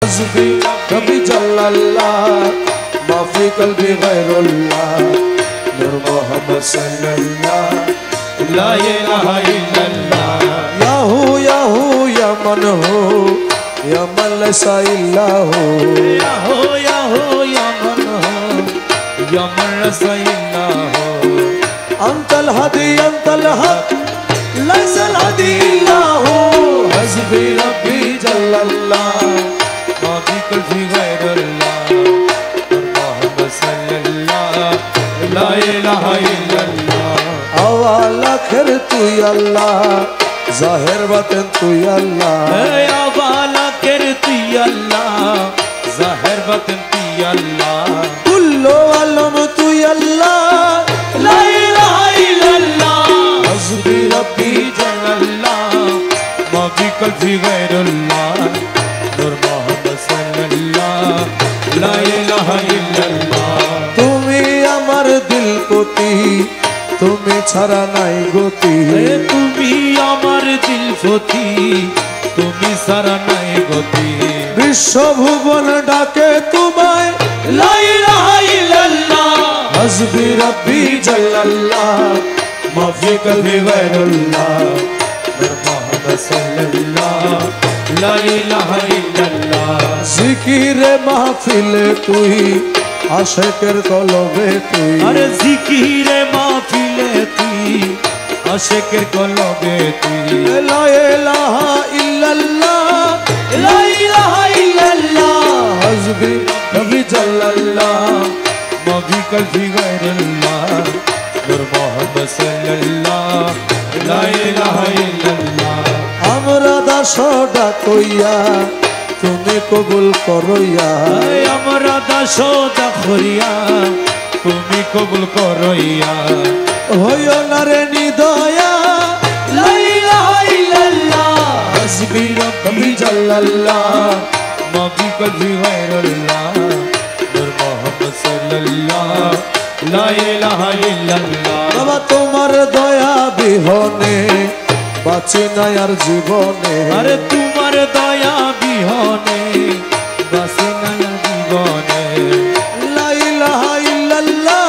हस्बी रब्बी जल्लल्लाह मा फी क़ल्बी गैरुल्लाह नूर मोहम्मद सल्लल्लाह ला इलाहा इल्लल्लाह या हू या मन हो या मन लैसा इल्ला हो या हो या मन हो या मन लैसा इल्ला हो अंतल हदी अंतल हक लैसा हदी इल्ला हो हस्बी रब्बी जल्लल्लाह मा फी क़ल्बी गैरुल्लाह मोहम्मद सल्लल्लाह ला इलाहा इल्लल्लाह अव्वल आखिर तू अल्लाह ज़ाहिर बातिन तू अल्लाह अव्वल आखिर तू अल्लाह ज़ाहिर बातिन तू अल्लाह कुल्लो आलम तू अल्लाह ला इलाहा इल्लल्लाह हस्बी रब्बी जल्लल्लाह मा फी क़ल्बी गैरुल्लाह नूर मोहम्मद सल्लल्लाह ला इलाहा इल्लल्लाह तुमी अमर दिल पति তুমি ছাড়া নাই গতি তুমি আমার দিল পতি তুমি ছাড়া নাই গতি বিশ্বভুবন ডাকে তোমায় লা ইলাহা ইল্লাল্লাহ হসবি রব্বি জাল্লাল্লাহ মা ফি কলবি গায়রুল্লাহ মুহাম্মদ সাল্লাল্লাহ লা ইলাহা ইল্লাল্লাহ জিকিরে মাহফিলে তুই আশিকের কলবে তুই আরে জিকিরে মাহফিলে তুই আশিকের কলবে তুই লা ইলাহা ইল্লাল্লাহ লা ইলাহা ইল্লাল্লাহ হসবি রব্বি জাল্লাল্লাহ মা ফি কলবি গায়রুল্লাহ নূর মোহাম্মদ সাল্লাল্লাহ লা ইলাহা ইল্লাল্লাহ আমরা দাস ডাকইয়া তুমি কবুল করইয়া আমরা দাস ডাকইয়া তুমি কবুল করইয়া হইও না রে নিদয়া লা ইলাহা ইল্লাল্লাহ হসবি রব্বি জাল্লাল্লাহ মা ফি কলবি গায়রুল্লাহ নূর মোহাম্মদ সাল্লাল্লাহ লা ইলাহা ইল্লাল্লাহ বাবা তোমার দয়া বিহনে বাঁচি না আর জীবনে আরে তোমার দয়া বিহনে বাঁচি না আর জীবনে লা ইলাহা ইল্লাল্লাহ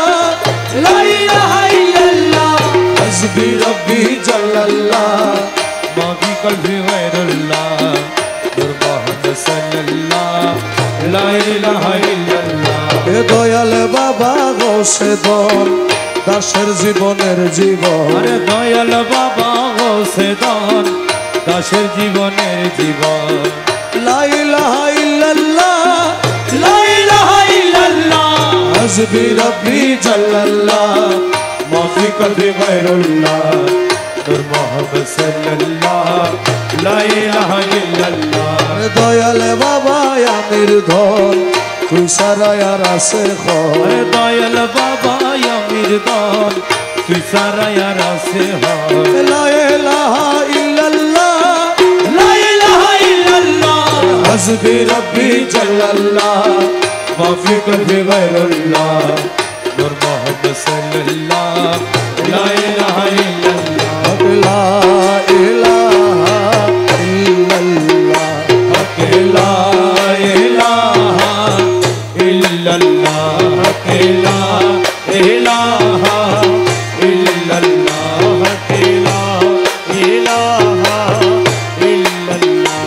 লা ইলাহা ইল্লাল্লাহ হসবি রব্বি জাল্লাল্লাহ মা ফি কলবি গায়রুল্লাহ নূর মোহাম্মদ সাল্লাল্লাহ লা ইলাহা ইল্লাল্লাহ এ দয়াল বাবা গৌসে দন দাসের জীবনের জীবন আরে দয়াল বাবা গৌসে দন দাসের জীবনের জীবন লা ইলাহা ইল্লাল্লাহ লা ইলাহা ইল্লাল্লাহ হসবি রব্বি জাল্লাল্লাহ মা ফি কলবি গায়রুল্লাহ নূর মোহাম্মদ সাল্লাল্লাহ লা ইলাহা ইল্লাল্লাহ দয়াল বাবা আমির ধন তুই সারা আর আছে খর দয়াল বাবা আমির ধন তুই সারা আর আছে খর লা ইলাহা ইল্লাল্লাহ লা ইলাহা ইল্লাল্লাহ হসবি রব্বি জাল্লাল্লাহ মা ফি কলবি গায়রুল্লাহ নূর মোহাম্মদ সাল্লাল্লাহ লা ইলাহা ইল্লাল্লাহ লা ইলাহা ইল্লাল্লাহ লা ইলাহা ইল্লাল্লাহ লা ইলাহা ইল্লাল্লাহ লা ইলাহা ইল্লাল্লাহ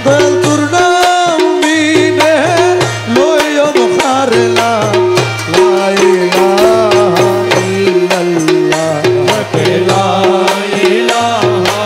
দয়াল তোর নাম বিনে লইও মুখারলা লা ইলাহা ইল্লাল্লাহ লা ইলাহা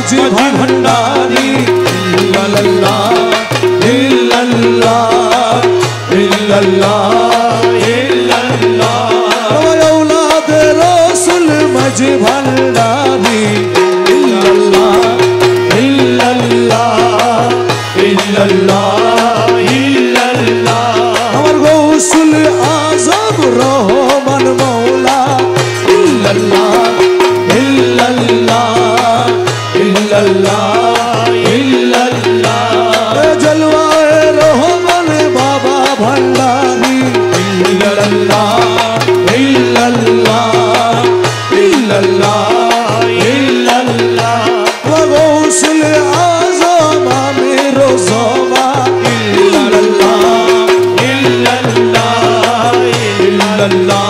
माझी भंडारी इल्लल्लाह इल्लल्लाह इल्लल्लाह इल्लल्लाह औलाद रसूल माझी भंडारी इल्लल्लाह इल्लल्लाह इल्लल्लाह इल्लल्लाह আমার গৌসুল আজম রহমান মওলা ইল্লাল্লাহ ইল্লাল্লাহ ইল্লাল্লাহ ইল্লাল্লাহ জলওয়ায়ে রহমান বাবা ভান্ডারি ইল্লাল্লাহ ইল্লাল্লাহ ইল্লাল্লাহ ইল্লাল্লাহ গৌসুল আজম আমির জমা ইল্লাল্লাহ ইল্লাল্লাহ ইল্লাল্লাহ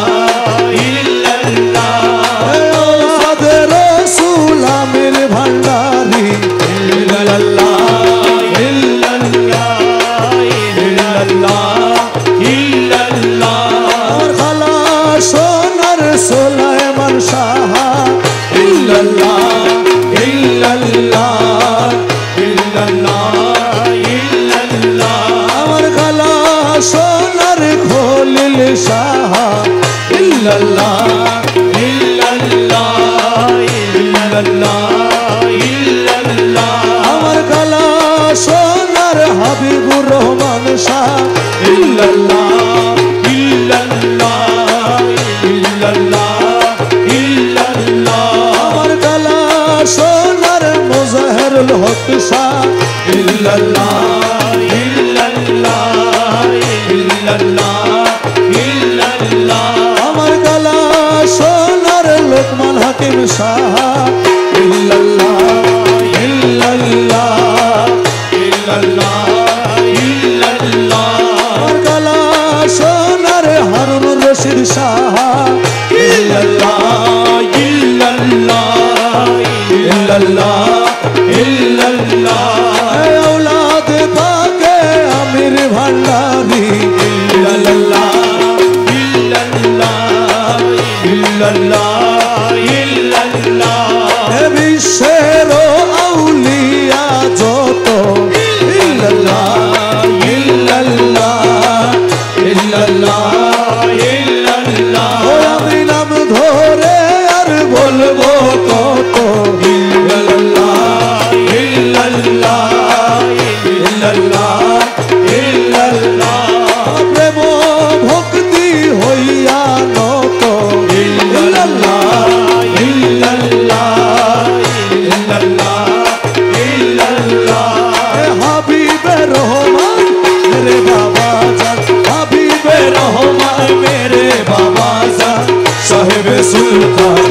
ইল্লাল্লাহ औलाद रसूल आमिर भंडारी इल्लल्लाह इल्लल्लाह इल्लल्लाह इल्लल्लाह खाला सोनार सुलाइमान शाह इल्लल्लाह इल्लल्लाह इल्लल्लाह इल्लल्लाह আমার খালা সোনার খলিল শাহ ইল্লাল্লাহ ইল্লাল্লাহ ইল্লাল্লাহ ইল্লাল্লাহ আমার খালা সোনার হাবিবুর রহমান শাহ ইল্লাল্লাহ ইল্লাল্লাহ ইল্লাল্লাহ ইল্লাল্লাহ আমার খালা সোনার মুজাহিরুল হক শাহ ইল্লাল্লাহ ইল্লাল্লাহ ইল্লাল্লাহ ইল্লাল্লাহ আমার খালা সোনার লোকমান হাকিম শাহ ইল্লাল্লাহ ইল্লাল্লাহ ইল্লাল্লাহ ইল্লাল্লাহ আমার খালা সোনার হারুনুর রশিদ শাহ ইল্লাল্লাহ ইল্লাল্লাহ ইল্লাল্লাহ ইল্লাল্লাহ औलाद पाके आमिर भंडारी इल्लल्लाह इल्लल्लाह इल्लल्लाह इल्लल्लाह বিশ্বের আউলিয়া যত ইল্লাল্লাহ ইল্লাল্লাহ ইল্লাল্লাহ ইল্লাল্লাহ আমি নাম ধরে আর বলবো কত ইল্লাল্লাহ ইল্লাল্লাহ ইল্লাল্লাহ ইল্লাল্লাহ প্রেম ভক্তি হইয়া নত ইল্লাল্লাহ ইল্লাল্লাহ ইল্লাল্লাহ ইল্লাল্লাহ হাবিবে রহমান মেরে বাবা জান হাবিবে রহমান মেরে বাবা জান সাহেবে সুলতান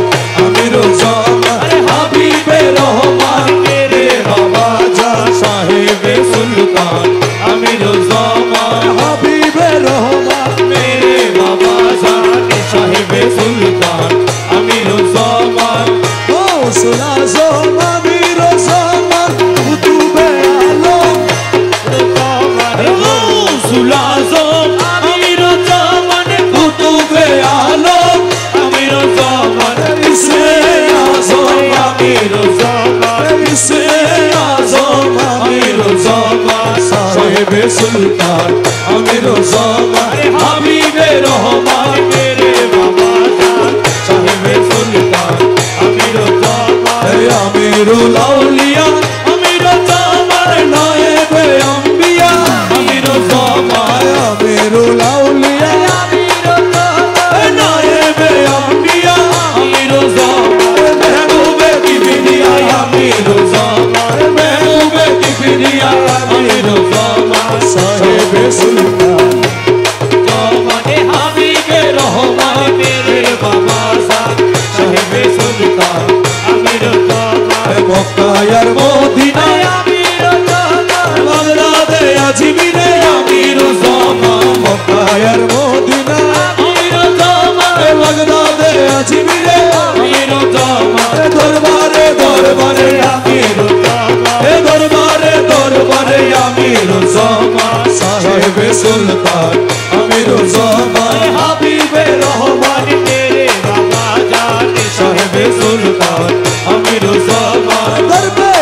আমির জামান হাবিবে রহমান মেরে বাবা জান সাহেবে সুলতান আমির জামান হাবিবে রহমান মেরে বাবা জান সাহেবে সুলতান আমির জামান গৌসুল আজম আমির জামান কুতুবে আলম গৌসুল আজম আমির জামান কুতুবে আলম আমির জামান ইসে আজম আমির জামান ইসে আজম আমির জামান সাহেবে সুলতান আমির জামান হাবিবে রহমান মেরে বাবা জান সাহেবে সুলতান আমির জামান আমিরুল আউলিয়া আমির জামান নায়েবে আম্বিয়া আমির জামান আমিরুল আউলিয়া আমির জামান নায়েবে আম্বিয়া আমির জামান মেহবুবে কিবরিয়া আমির জামান মেহবুবে কিবরিয়া আমির জামান সাহেবে সুলতান জামানে হাবিবে রহমান মেরে বাবা জান সাহেবে সুলতান আমির জামান মক্কায়ার মদিনা আমির জামান বাগদাদে আজমিরে আমির জামান মক্কায়ার মদিনা আমির জামান বাগদাদে আজমিরে আমির জামান দরবারে দরবারে আমির জামান দরবারে দরবারে আমির জামান সাহেবে সুলতান আমির জামান হাবিবে রহমান মেরে বাবা জান সাহেবে সুলতান আমির জামান দরবারে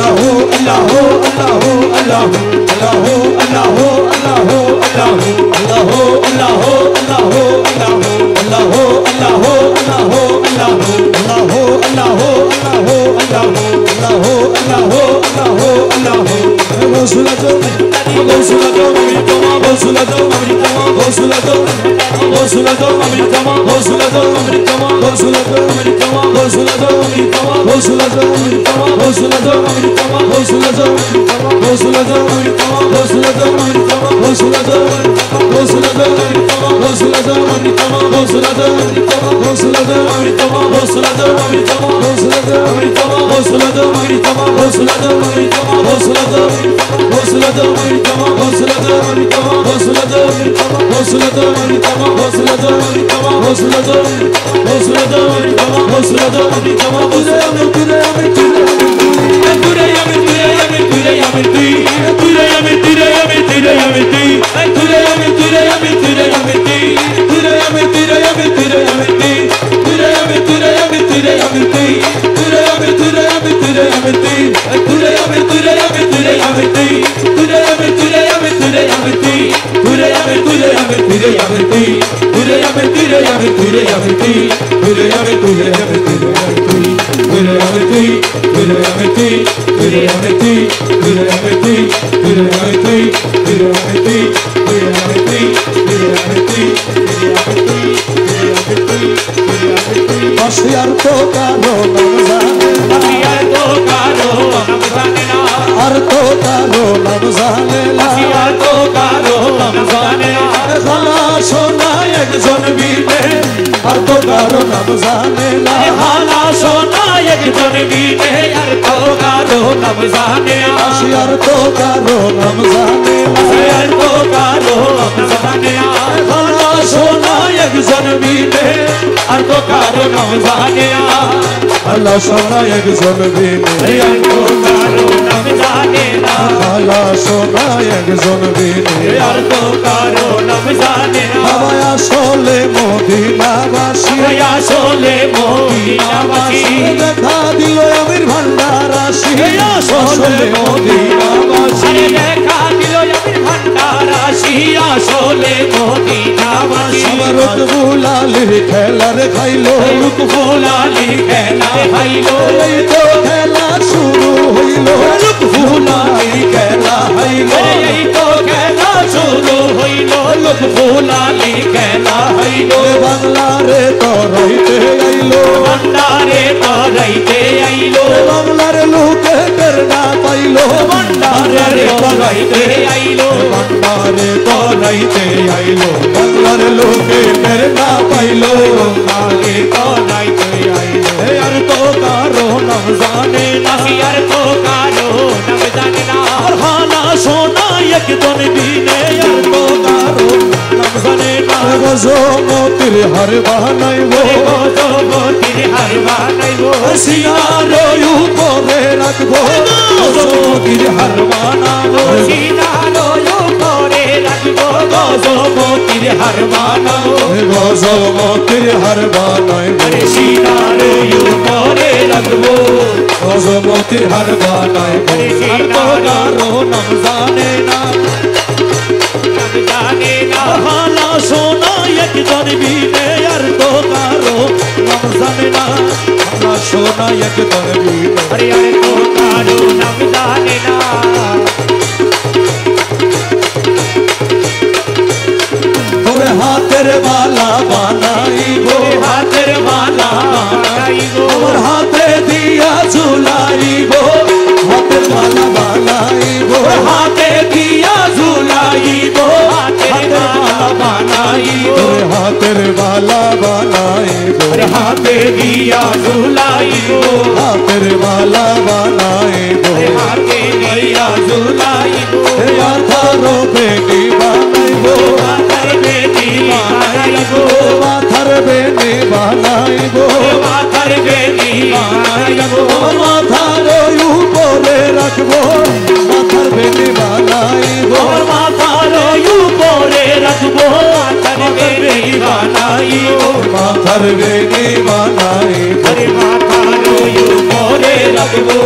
माथा रोयू मोरे रखबो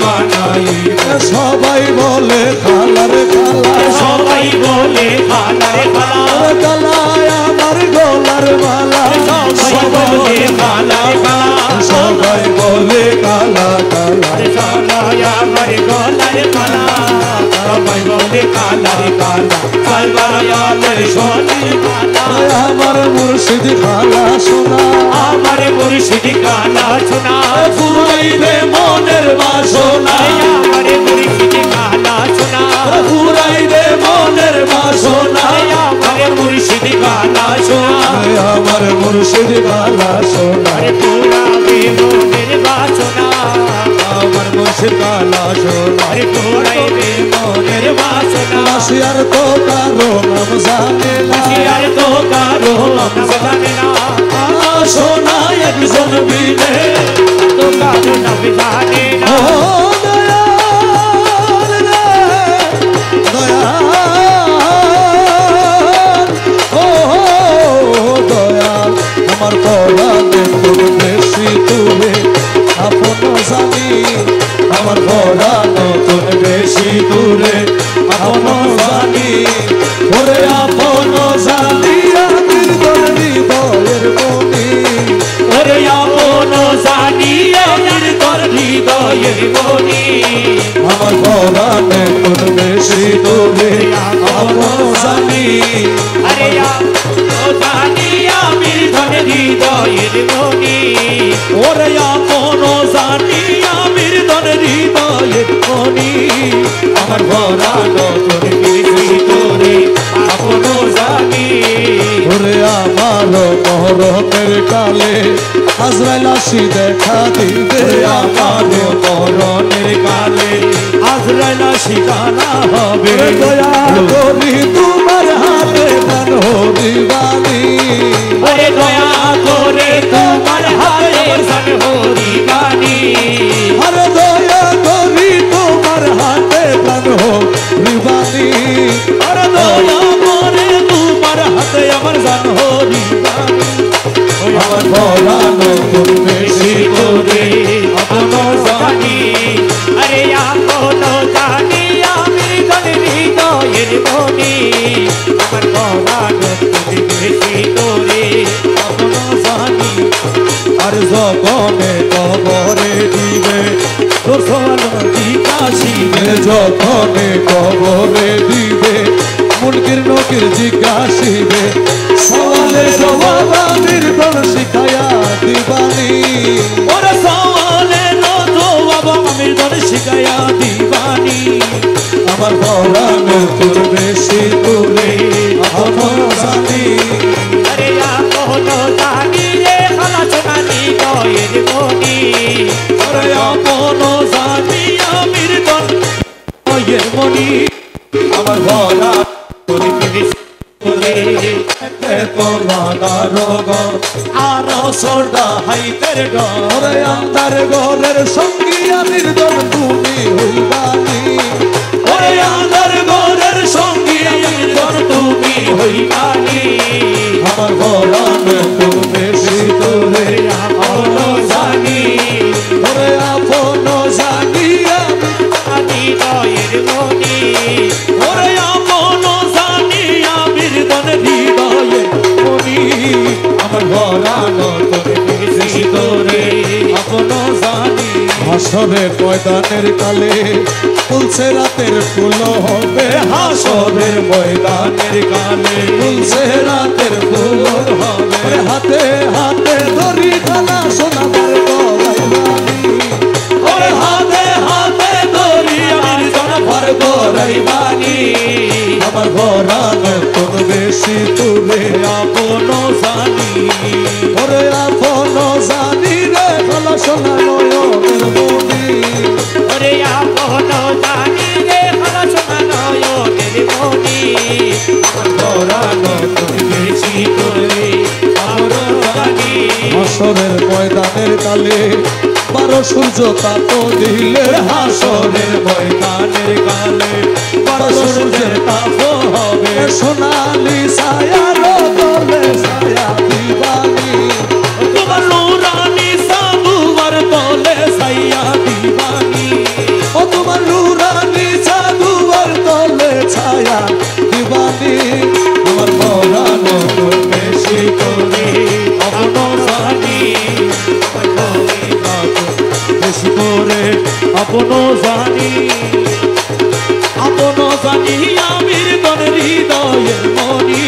বানাইবে সবাই বলে খালারে খালা সবাই বলে খালারে খালা গলায় আমার গলার মালা সবাই বলে খালারে খালা সবাই বলে কালা কালা গলায় আমার গলার মালা সবাই বলে কালারে কালা কালবালায়ালের সোনার মালা আমার মুর্শিদ খালা সোনা আমার মুর্শিদ কালা সোনা ফুরাইবে মনের বাসনা আমার মুর্শিদ কালা সোনা ফুরাইবে মনের বাসনা আমার মুর্শিদ কালা সোনা আমার মুর্শিদ কালা সোনা ফুরাইবে মনের বাসনা আমার মুর্শিদ কালা সোনা ফুরাইবে মনের বাসনা শিয়ার তো কারো নাম জানে না শিয়ার তো কারো নাম জানে না সোনা একজন বিনে তো কারো নাম জানে না আমার পরাণে তোর বেশি দূরে আপন জানি আমার পরাণে তোর বেশি দূরে আপন জানি ওরে আপন জানি আমির তোর হৃদয়ের মনি ওরে আপন জানি আমির তোর হৃদয়ের মনি আমার পরাণে তোর বেশি দূরে আপন জানি আরে জানি আমির তোর হৃদয়ের মনি ওরে আপন জানি আমির তোর হৃদয়ের মনি আমার পরাণে তোর বেশি দূরে আপন জানি ওরে আমার মরণের কালে আজরাইল আসি দেখা দিবে আমার মরণের কালে আজরাইল আসি গানা হবে দয়া করি তোমার হাতে প্রাণ হরিবাণী ওরে দয়া করে তোমার হাতে প্রাণ হরিবাণী আরে দয়া করি তোমার হাতে প্রাণ হরিবাণী আরে দয়া করে তোমার হাতে আমার জান হরিবাণী আমার পরাণে তোর বেশি দূরে আপন জানি আরে আপন জানি আমি তোর হৃদয়ের মনি আমার পরাণে তোর বেশি দূরে আপন জানি আর যখনে কবরে দিবে তোর সোনা জিজ্ঞাসিবে যখনে কবরে দিবে মুনকির নকির জিজ্ঞাসিবে সওয়ালে জবাব আমির তোর শিখায়া দিবানি ওরে সওয়ালে জবাব আমির তোর শিখায়া দিবানি আমার পরাণে তোর বেশি দূরে আপন জানি আরে আপন জানি রে খালা সোনালি দয়ের মনি ওরে আপন জানি আমির তোর দয়ের মনি আমার পরাণে তোর বেশি আরো সোডা হাইতের ঘরে আন্দার ঘরের সঙ্গী আমির দল তুমি হইবানি ওরে আন্দার ঘরের সঙ্গী আমির দল তুমি হইবানি আমার পরাণে তোর বেশি দূরে আপন জানি ওরে আপন জানি আমি দয়ের মনি ওরে আপন জানি আমির দল হৃদয়ের মনি আমার পরাণে তোর বেশি দূরে আপন জানি হাসরের ময়দানের কালে ফুলছে রাতের ফুল হবে হাসরের ময়দানের কালে ফুলছে রাতের ফুল হবে হাতে হাতে ধরি খালা সোনার গলাইবানি ওরে হাতে হাতে ধরি আমার সোনার গলাইবানি আমার পরাণে তোর বেশি দূরে আপন জানি ওরে আপন জানি রে খালা সোনা নয়নের মনি ওরে আপন জানি রে খালা সোনা নয়নের মনি আমার পরাণে তোর বেশি দূরে আপন জানি হাসরের ময়দানের কালে 12 সূর্য তাপ দিলে হাসরের ময়দানের কালে 12 সূর্যের তাপ হবে সোনালি ছায়ার তলে ছায়া দিবানি তোমার নুরানি সাবুয়ার তলে ছায়া দিবানি জানি আপন জানি আমির দন হৃদয়ের মনি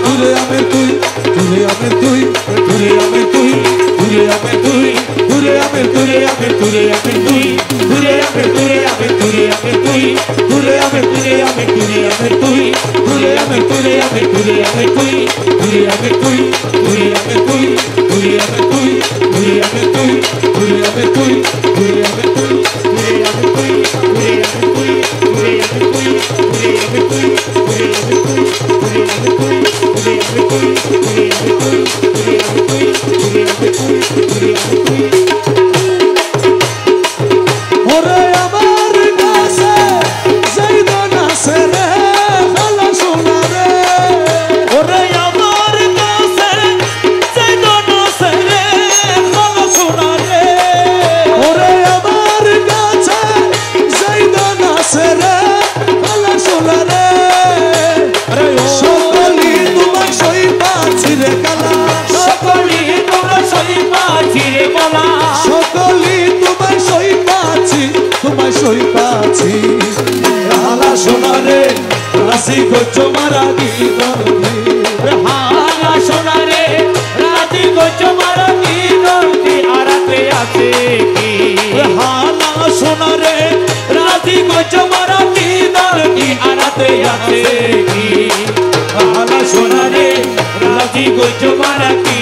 তুলে আমি তুই তুলে আমি তুই তুলে আমি তুই তুলে আমি তুই তুলে আমি তুলে আমি তুলে আমি তুই তুলে আমি তুলে আমি তুলে আমি তুই তুলে আমি তুলে আমি তুলে আমি তুই তুলে আমি তুলে আমি তুলে আমি তুই তুলে আমি তুই তুলে আমি তুই তুলে আমি তুই তুলে আমি তুই তুলে আমি তুই তুলে আমি তুই তুলে আমি তুই তুলে আমি তুই তুলে আমি তুই তুলে আমি তুই তুলে আমি তুই তুলে আমি তুই তুলে আমি তুই তুলে আমি তুই তুলে আমি তুই তুলে আমি তুই তুলে আমি তুই ওরে আমার কাছে যাইদন আছে রে ভালো শোনা রে ওরে আমার কাছে যাইদন আছে রে ভালো শোনা রে ওরে আমার কাছে যাইদন আছে রে ভালো শোনা রে আরে সকলি তোমার সই পাচ্ছি রে কালা সকলি তোমার সই পাচ্ছি রে কালা সকলি তোমার সই পাচ্ছি তোমার সই পাচ্ছি হালা সোনা রে রাশি গোচ মারা দি হালা সোনা রে রাশি গোচ মারা দি আরাতে আছে কি হালা সোনা রে রাশি গোচ মারা দি আরাতে আছে কি হালা সোনা রে রাশি গোচ মারা কি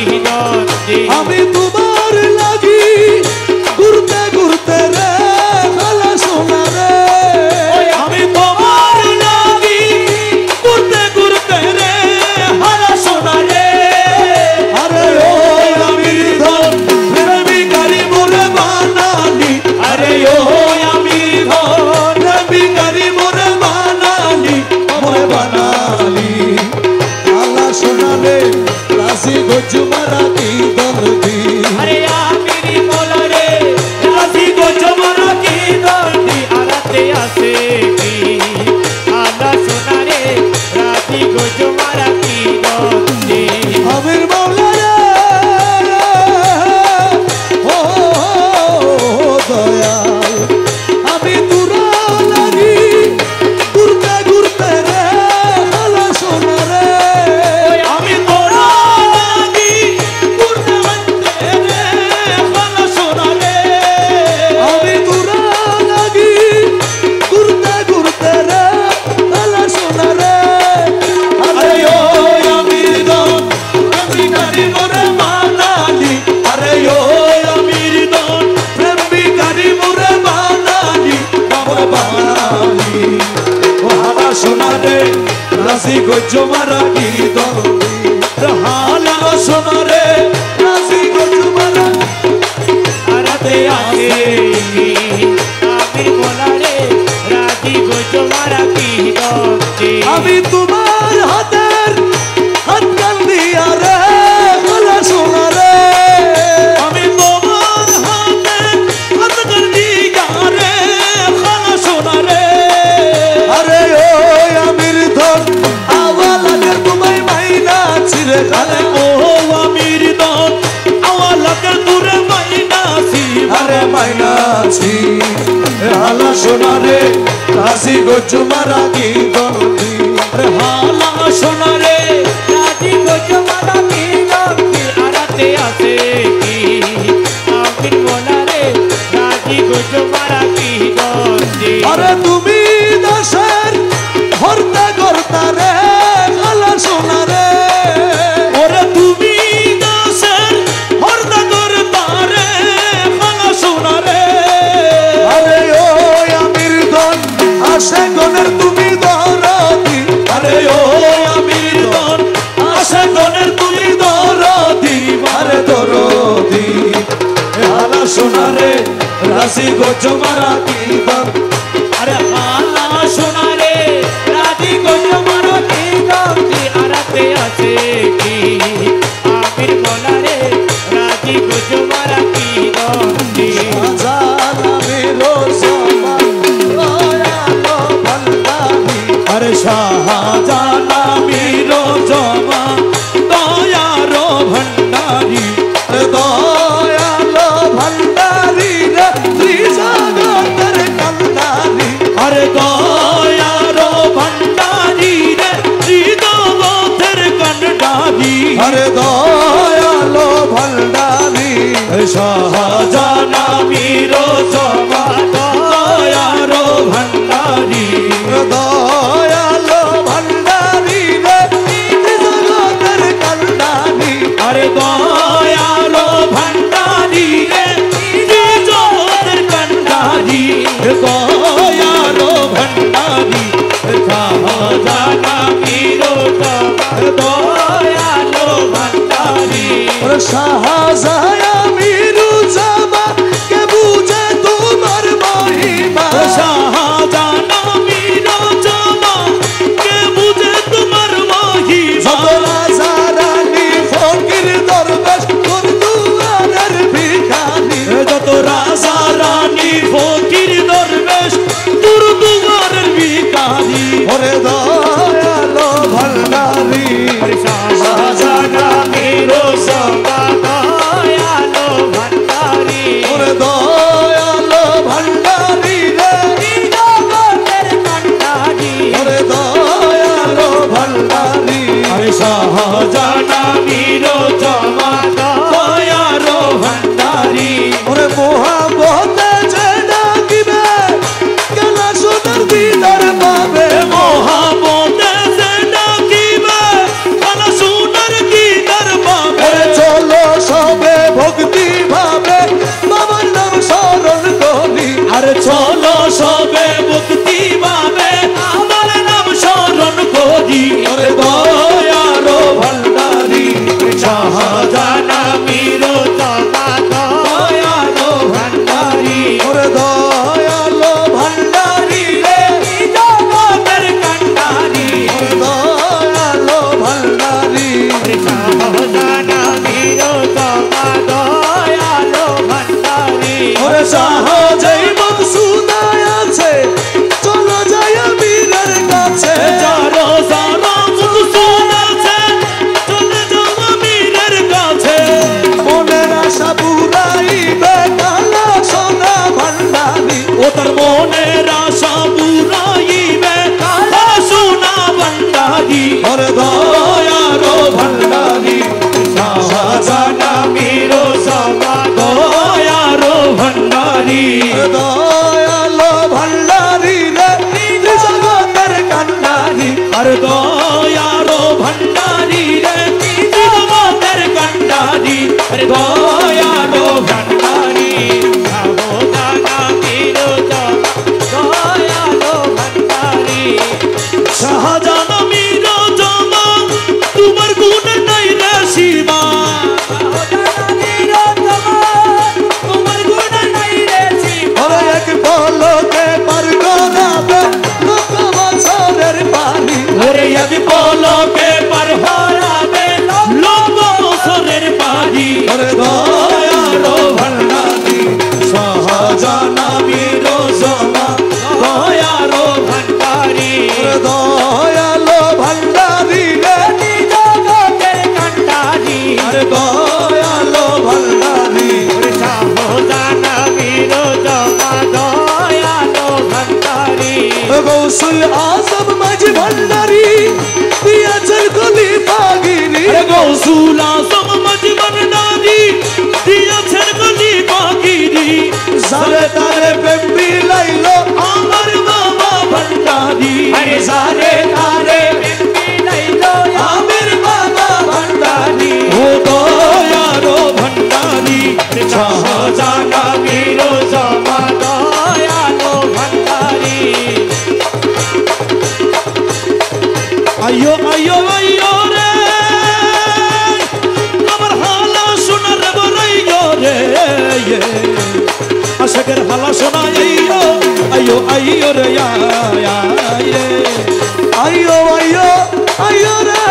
আমি তোমার লাগি ঘুরতে ঘুরতে রে ভালো সোনা রে আমি তোমার লাগি ঘুরতে ঘুরতে রে ভালো সোনা রে আরে ও আমির ধন প্রেমিকারি মোরে বানালি আরে ও আমির ধন প্রেমিকারি মোরে বানালি আল্লাহ সোনা রে রাশি গোচ মারা দি দর্দি আরে আমিরি মোলা রে রাশি গোচ মারা দি দর্দি আরাতে আছে কি আল্লাহ সোনা রে রাশি গোচ মারা দি দর্দি আমির মোলা রে ও দয়াল আমি তুরা লাগি ঘুরতে ঘুরতে রে ভালো সোনা রে আমি তোরা লাগি ঘুরতে ঘুরতে রে ভালো সোনা রে আমি তোরা লাগি ঘুরতে ঘুরতে রে ভালো সোনা রে আরে ও আমির দন প্রেমিকারি মোরে বানালি আরে ও আমির দন প্রেমিকারি মোরে বানালি ও হালা সোনা রে রাশি গোচ মারা দি দর্দি হালা সোনা রে রাশি গোচ মারা আরাতে আছে আমি বলা রে রাশি গোচ মারা কি দর্দি আমি তোমার হাতের হাত কান দিয়া রে ভালো সোনা রে আমি তোমার হাতের হাত কান দিয়া রে ভালো সোনা রে আরে ও আমির ধন আওয়ালাদের তোমায় মাইনা ছিরে আরে ও আমির ধন আওয়ালাদের তোরে মাইনা ছি আরে মাইনা ছি হালা সোনা রে রাশি গোচ মারা দি দর্দি আরে হালা সোনা রে রাশি গোচ মারা দি দর্দি আরাতে আছে কি আমির মোলা রে রাশি গোচ মারা দি দর্দি আরে তুমি দাসের হরতা গর্তা রে ভালো সোনা রে ওরে তুমি দাসের হরতা গর্তা রে ভালো সোনা রে আরে ও আমির ধন আসে গনের তুমি দরদি আরে ও আমির ধন আসে গনের তুমি দরদি মারে দরদি হালা সোনা রে রাশি গোচ মারা দি আরে হালা সোনা রে রাশি গোচ মারা দি দর্দি আরাতে আছে কি আমির মোলা রে রাশি গোচ মারা কি দর্দি জানা মেরো সামা দয়ালো ভন্ডারি আরে শাহজানা মেরো জমা দয়ালো ভন্ডারি দয়ালো ভন্ডারি রে ত্রিজাগ भंडारी शाहजाना मीरो दयालो भंडारी शाहजाया मीरू जामा के बुझे तुम्हार महिमा शाहजाना मीरो जामा के बुझे तुम्हार महिमा राजा रानी फकीर दरवेश তোর দুয়ারের ভিখারি যত রাজা রানী ফকির দরবেশ তোর দুয়ারের ভিখারি ওরে দয়ালো ভণ্ডারি শাহজানা मीरो जामा दयालो भंडारी ওরে দয়ালো ভণ্ডারি রে জগতের কন্ডারি ওরে দয়ালো ভণ্ডারি আরে শাহজানা मीरो जामा দয়ালো ভণ্ডারি ওরে মোহাম্মতে যে ডাকিবে কেলা সোনার দিদার পাবে মোহাম্মতে যে ডাকিবে কেলা সোনার দিদার পাবে চলো সবে ভক্তি ভাবে বাবার নাম স্মরণ করি আরে চলো সবে ভক্তি ভাবে আমার নাম স্মরণ করি ওরে দয়ালো ভণ্ডারি শাহজানা मीरो जामा দয়ালো ভণ্ডারি ওরে দয়ালো ভণ্ডারি রে জগতের কন্ডারি ওরে দয়ালো ভণ্ডারি শাহজানা मीरो जामा দয়ালো ভণ্ডারি ওরে শাহজাই মকসুদায় আছে চলো যায় বীরের কাছে যারো যারো মকসুদ আছে চলে যাও বীরের কাছে মনের আশা পুরাইবে কালা সোনা ভণ্ডারি ও তার মনের আশা পুরাইবে কালা সোনা ভণ্ডারি ওরে দয়ালো ভণ্ডারি শাহজানা मीरो जामा দয়ালো ভণ্ডারি দয়ালো ভণ্ডারি রে জগতের কন্ডারি আরে দয়ালো ভণ্ডারি রে জগতের কন্ডারি আরে দয়ালো ভণ্ডারি শাহজানা मीरो जामा দয়ালো ভণ্ডারি শাহজানা मीरो जामा তোমার গুণ নাই রে সীমা তোমার গুণ নাই রে সীমা এক পলকে পার করাবে লক্ষ বছরের পানি ওরে এক পলকে পার হরাবে লক্ষ বছরের পানি ওরে দয়ালো ভণ্ডারি শাহজানা मीरो जामा দয়ালো ভণ্ডারি ওরে দয়ালো ভণ্ডারি রে জগতের কন্ডারি আরে দয়ালো ভণ্ডারি ওরে শাহজানা मीरो जामा দয়ালো ভণ্ডারি গৌসুল আজম মাঝি ভণ্ডারি দিয়েছেন খলিফা গিরি গৌসুল আজম মাঝি ভণ্ডারি দিয়েছেন খলিফা গিরি সারে তারে প্রেম বিলাইলো আমার বাবা ভণ্ডারি আরে সারে তারে প্রেম বিলাইলো আমার বাবা ভণ্ডারি ও দয়ালো ভণ্ডারি শাহজানা मीरो जामा দয়ালো ভণ্ডারি আইয়ো আইয়ো আইয়ো রে আমার হালা শোনার বরাইয়ো রে আশকের হালা শোনাইয়ো আইয়ো আইয়ো রে আইয়ো আইয়ো আইয়ো রে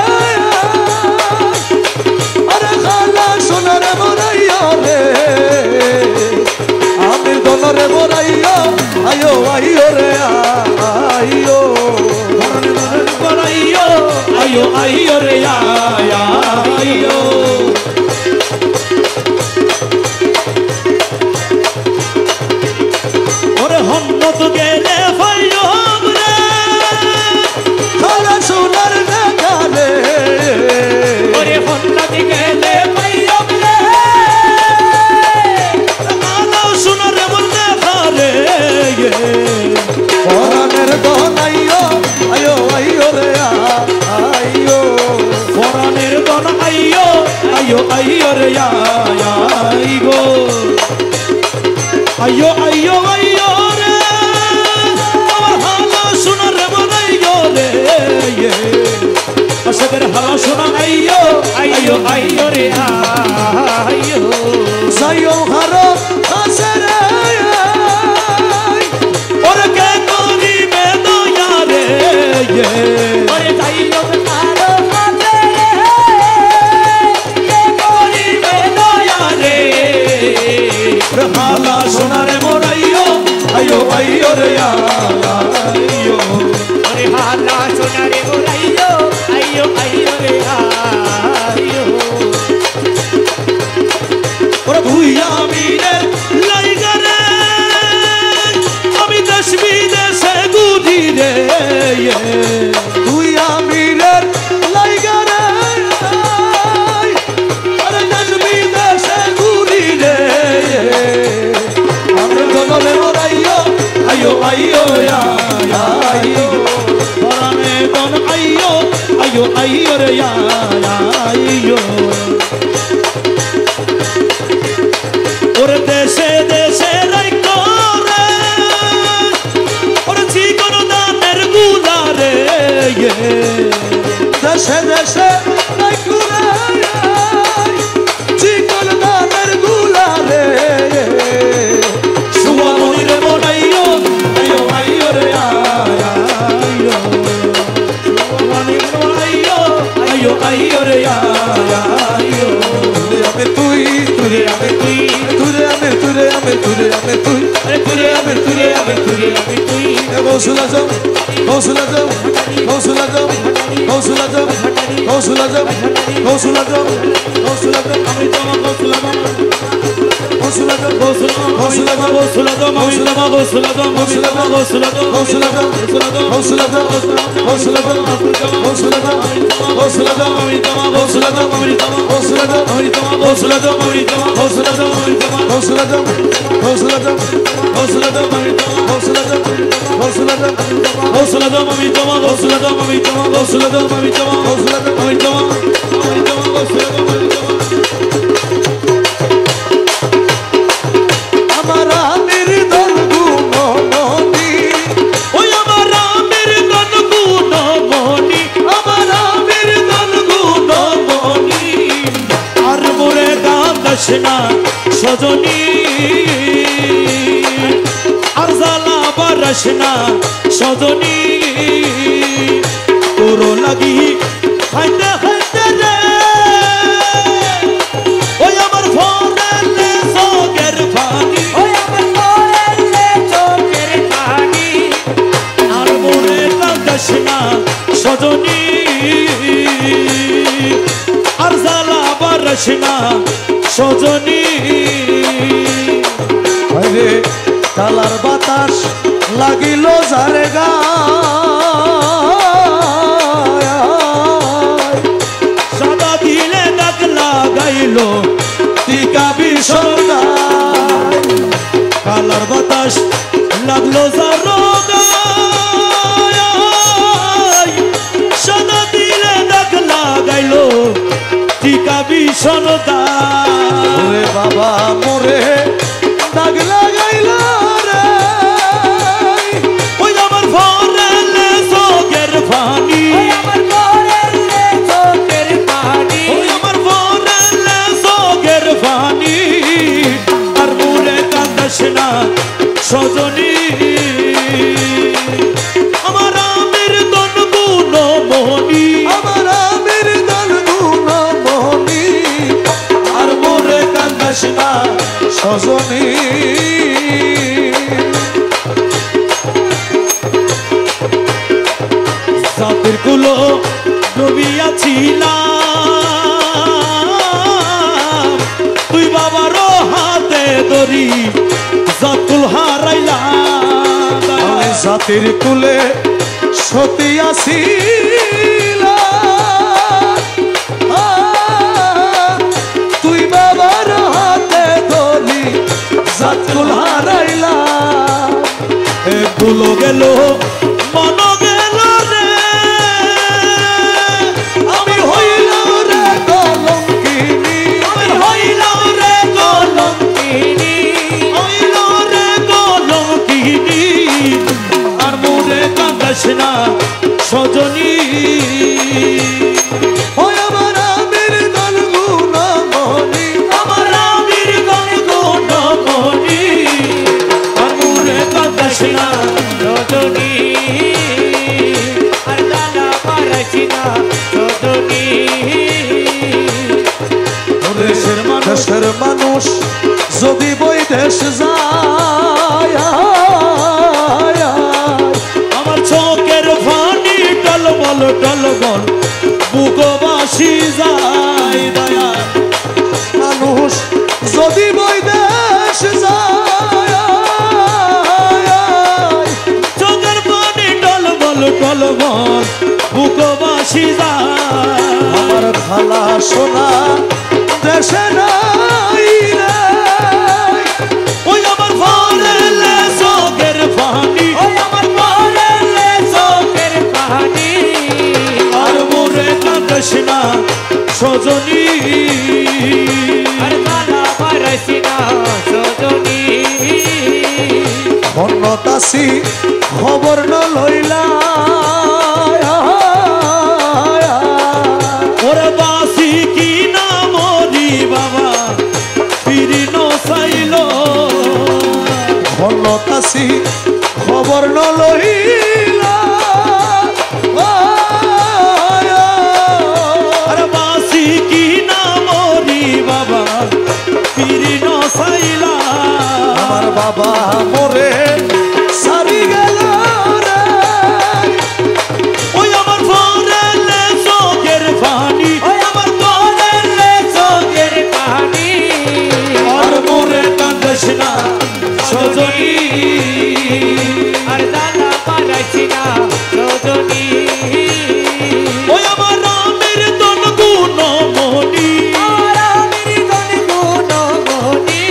আরে হালা শোনার বরাইয়ো রে আমির দনরে বরাইয়ো আইয়ো আইয়ো রে আইয়ো বরাইয়ো আইয়ো আইয়ো রে আইয়ো ওরে হন্নত গেলে ফাইয়ো রে খালা সোনার দেখালে ওরে হন্নত গেলে ফাইয়ো রে খালা সোনার মনে খালে পরানের দনাইয়ো আইয়ো আইয়ো রে আইয়ো পরানের দন আইয়ো আইয়ো আইয়ো রে আইয়ো আইয়ো আইয়ো আইয়ো রে রে আইয়ো ওরে হালা সোনারে মোর আইয়ো আইয়ো আইয়ো রে আইয়ো ওরে তুই আমি রে লাইগা রে আমি দেশ বিদেশে ঘুরি রে তুই আমি রে লাইগা রে আরে দেশ বিদেশে ঘুরি রে আমরা জনলে মোর আইয়ো আইয়ো আইয়ো আইয়ো পরাণে বন আইয়ো আইয়ো আইয়ো রে আইয়ো ওরে দেশে দেশে রাইকো রে ওরে চিকন দানের গুলা রে দেশে দেশে রাইকো রে চিকন দানের গুলা রে সুয়ামনি রে বনাইও আইয়ো আইয়ো রে আইয়ো সুয়ামনি রে বনাইও আইয়ো আইয়ো রে আইয়ো আমি তুই তুই আমি তুই তুরে আমি তুরে আমি তুরে আমি তুই আরে তুরে আমি তুরে আমি তুরে আমি তুই গৌসুলা জম গৌসুলা জম গৌসুলা জম গৌসুলা জম গৌসুলা জম গৌসুলা জম গৌসুলা জম আমি তোমা গৌসুলা জম গৌসুলা জম গৌসুলা জম গৌসুলা জম আমি তোমা গৌসুলা জম গৌসুলা জম গৌসুলা জম গৌসুলা জম গৌসুলা জম গৌসুলা জম গৌসুলা জম গৌসুলা জম আমি তোমা গৌসুলা জম আমি তোমা গৌসুলা জম আমি তোমা গৌসুলা জম আমি তোমা গৌসুলা জম আমি তোমা গৌসুলা জম গৌসুলা জম গৌসুলা জম আমি তোমা গৌসুলা জম গৌসুলা জম গৌসুলা জম আমি তোমা গৌসুলা জম আমি তোমা গৌসুলা জম আমি তোমা গৌসুলা জম আমি তোমা গৌসুলা জম আমি তোমা আমার আমির দল গুণমণি ওই আমার আমির দল গুণমণি আমার আমির দল গুণমণি আর মোরে কাঁদাস না সজনী আর জ্বালা বারাস না সজনী তোর লাগি হাইতে হাইতে রে ওই আমার ফোনে চোখের পানি ওই আমার মোরে চোখের পানি আর মোরে কাঁদাস না সজনী আর জ্বালা বারাস না সজনী আরে কালার বাতাস লাগিল যারে গায় সাদা দিলে দাগ লাগাইল টিকা বিষদায় কালার বাতাস লাগলো যারো গায় সাদা দিলে দাগ লাগাইল টিকা বিষদায় ওরে বাবা মোরে দাগ লাগাইল রে ওই আমার ফোনে চোখের পানি ওই আমার মোরে চোখের পানি ওই আমার ফোনে চোখের পানি আর মোরে কাঁদাস না সজনী আমার আমির দল গুণমণি আমার আমির দল গুণমণি আর মোরে কাঁদাস না সজনী জাতির কুলো ডুবিয়াছিলাম তুই বাবারও হাতে ধরি জাতুল হারাইলাম জাতির কুলে সতী আসিলাম তুই বাবার হাতে ধরি জাতুল হারাইলাম এ ভুলো গেল মন গেল রে আমি হইলাম রে কলঙ্কিনী আমি হইলাম রে কলঙ্কিনী হইল রে কলঙ্কিনী আর মোরে কাঁদাস না সজনী ওই আমার আমির দল গুণমণি আমার আমির দল গুণমণি আর মোরে কাঁদাস না সজনী আর জ্বালা বারাস না সজনী দেশের মানুষ যদি বৈদেশ যায় টলমল বুকবাসী যায় আমার খালা সোনা দেশে নাই রে ওই আমার ফরেলে চোখের পানি ওই আমার পরেলে চোখের পানি আর মোরে কাঁদস না সজনী আর কালা পারছি না সজনী অন্নতাসি খবর ন লইলা ওরে বাসি কি না মরি বাবা ফিরি ন চাইল অন্নতাসি খবর ন লইলা আরে বাসি কি না মরি বাবা ফিরি ন চাইলা আমার বাবা মোরে সারি গেল রে ওই আমার ফরেলে চোখের পানি ওই আমার পরেলে চোখের পানি আর মোরে কাঁদস না সজনী আর কালা পারছি না সজনী ওই আমার রামের তন গুণ মনি আর আমি গনে গুণ মনি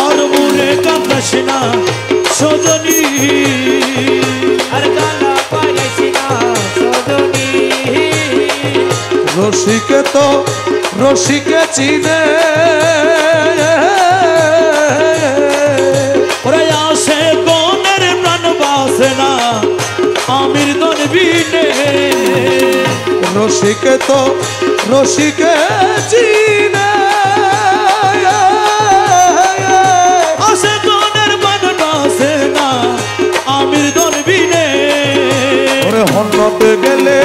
আর মোরে কাঁদস না সজনী আর কালা পারছি না সজনী রসিকে তো রসিকে চিনে ওরা আসে গনের প্রাণ বাসে না আমির দন বিনে রসিকে তো রসিকে চিনে আসে গনের প্রাণ বাসে না আমির দন বিনে ওরে হন্নতে গেলে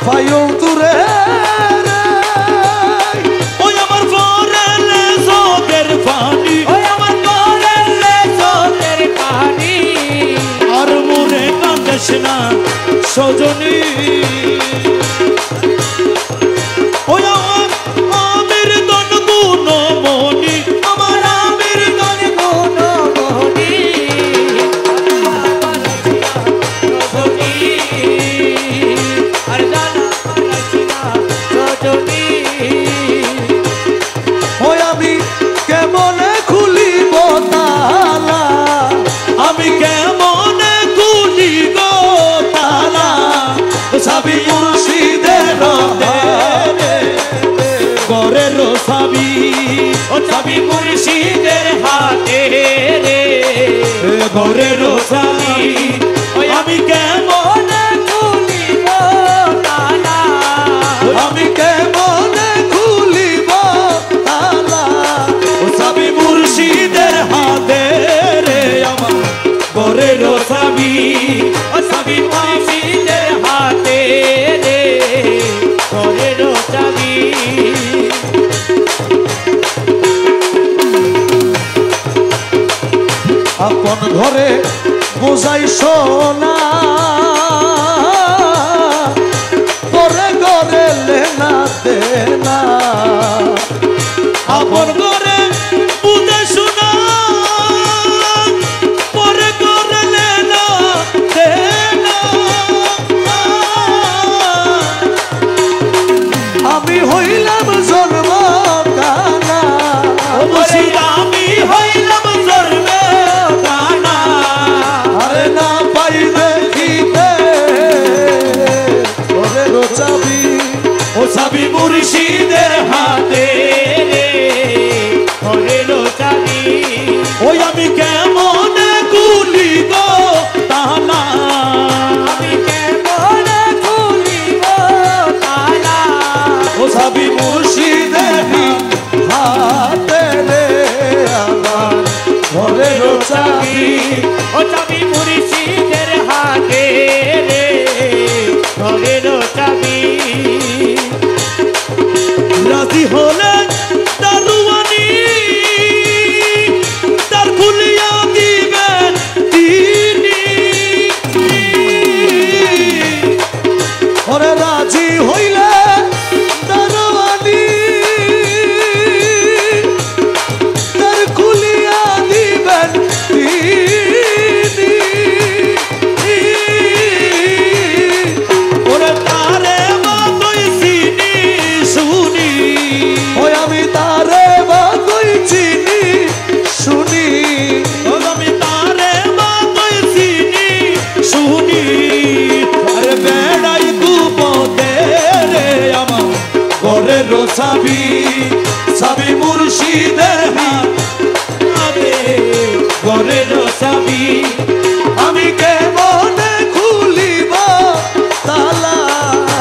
পাইও তুরে ওই আমার ফরেলে চোখের পানি ওই আমার পরেলে চোখের পানি আর মোরে কাঁদস না সজনী ওই আমার আমির দন গুণ মনি আমার আমির দন গুণ মনি সজনী আর কালা পারছি না সজনী ওই আমি কেমনে খুলিব তালা আমি কেমন গুলি গো তালা সাবি মুর্শিদের ঘরের সাবি ও সাবি মুর্শিদের হাতে রে ঘরের সাবি ওই আমি কেমন খুলিব তালা আমি কেমনে খুলিব তালা ও সাবি মুর্শিদের হাতে রে আমার ঘরের সাবি ও সবই মুর্শিদের হাতে রে ঘরের চাবি আপন ঘরে বোঝাই সোনা পরে ঘরে লেনা দেনা আপন করে বুঝে শোনা পরে করলে না দেনা আমি হইলাম জন্ম কানা মুর্শিদ আমি হইলাম জন্মে কানা আরে না পাই দেখি সাবি সাবি মুর্শিদের আবে ঘরের চাবি আমি কেমনে খুলিব তালা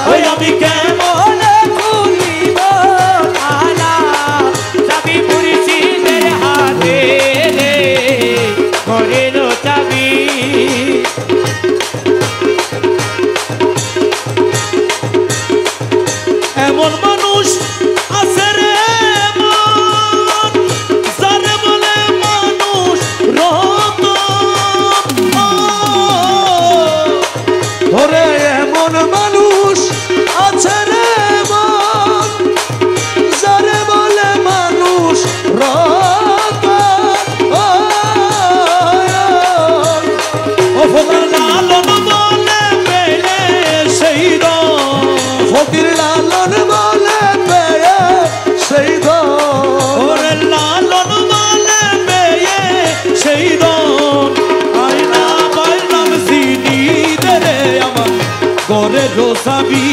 ওই আমি কেমন খুলিব তালা চাবি মুর্শিদের হাতে রে ঘরের চাবি এমন মানুষ আছে রে মন যারে বলে মানুষ রতন ওরে এমন মানুষ আছে রে মন যারে বলে মানুষ ও ফকির লালন বলে পেলে সেই ফকির লালন বলে পেয়ে সেই ওরে লালন বলে পেয়ে সেই আইনা বাইলাম সিনি রে আমার ঘরে রোসাবি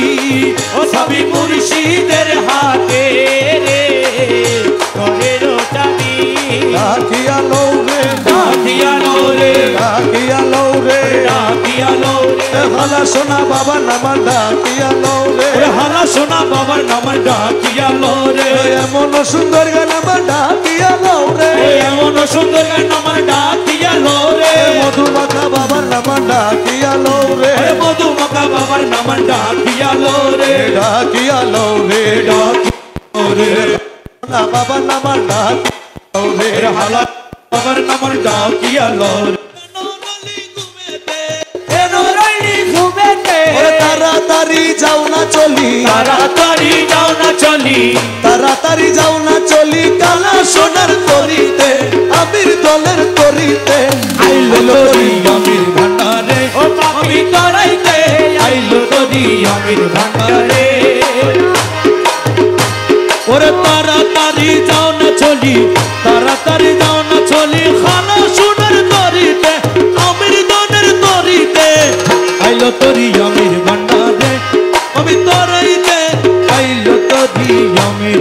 ও চাবি মুর্শিদের হাতে রে ঘরের চাবি ডাকিয়া লৌ রে ডাকিয়ালো রে ডাকিয়া লৌ রে ডাকিয়ালো রে হালা সোনা বাবা নামা ডাকিয়া লৌ রে ওরে হালা সোনা বাবার নাম ডাকিয়া লো রে এমন সুন্দর গান আমার ডাকিয়া লৌ রে এমন সুন্দর নাম ডাকিয়া লো রে মধুমাখা বাবার নাম ডাকিয়া লৌ রে ওরে মধুমাখা বাবার নাম ডাকিয়া লো রে ডাকিয়া লৌ রে ডাকিয়া রে না বাবার নাম ডাকিয়া লৌ রে ওরে হালা বাবার নাম ডাকিয়া লো রে রইলি ঘুমেতে ওরে তাড়াতাড়ি যাও না চলি তাড়াতাড়ি যাও না চলি তাড়াতাড়ি যাও না চলি কালা সোনার তরিতে আমির দলের তরিতে আইলো তোরি আমির ভান্ডারে ও পাপি তরাইতে আইলো তোরি আমির ভান্ডারে ওরে তাড়াতাড়ি যাও না চলি তাড়াতাড়ি যাও না চলি খানা সোনার তরিতে আমির দলের তরিতে আইলো তোরি আমির ভান্ডারে আমি তরাইতে আইলো তোরি আমির